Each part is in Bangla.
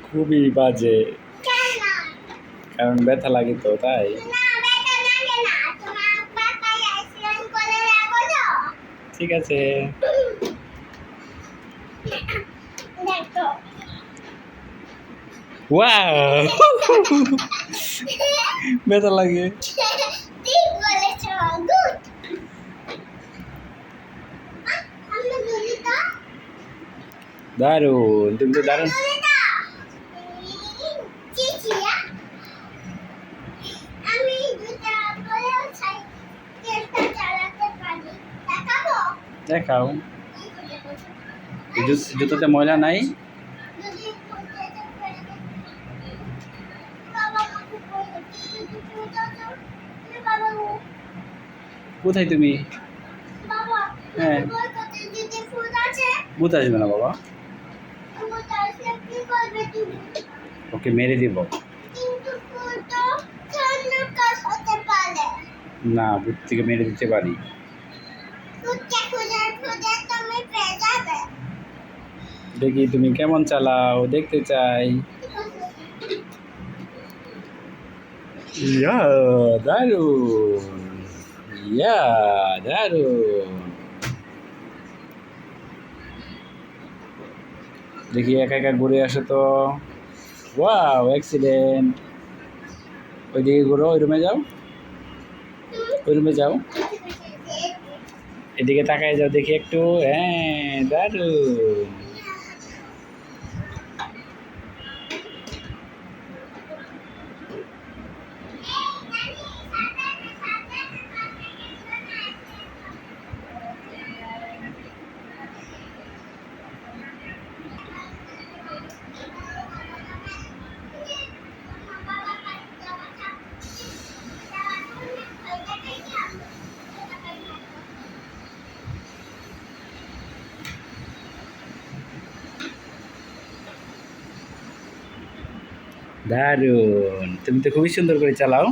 খুবই বাজে, কারণ ব্যথা লাগে তো তাই। ঠিক আছে, ওয়াও ব্যথা লাগে। দারুণ, তুমি তো দারুণ। দেখাও, জুতোতে ময়লা নাই? কোথায় তুমি? হ্যাঁ, ভূত আসবে না বাবা, ওকে মেরে দিব। না, ভূত থেকে মেরে দিতে পারি। দেখি তুমি কেমন চালাও, দেখতে চাই। ইয়া দারুণ, ইয়া দারুণ। দেখি একা একা ঘুরে আসো তো। Wow, accident. ওইদিকে ঘুরো, ওই রুমে যাও, ওই রুমে যাও, এদিকে তাকায় যাও দেখি একটু। হ্যাঁ, দারুণ। দারুণ, তুমি তো খুবই সুন্দর করে চালাও।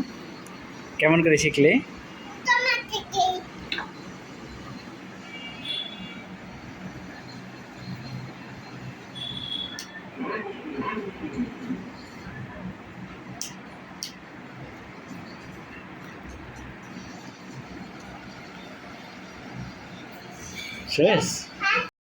কেমন করে শিখলে? শেষ।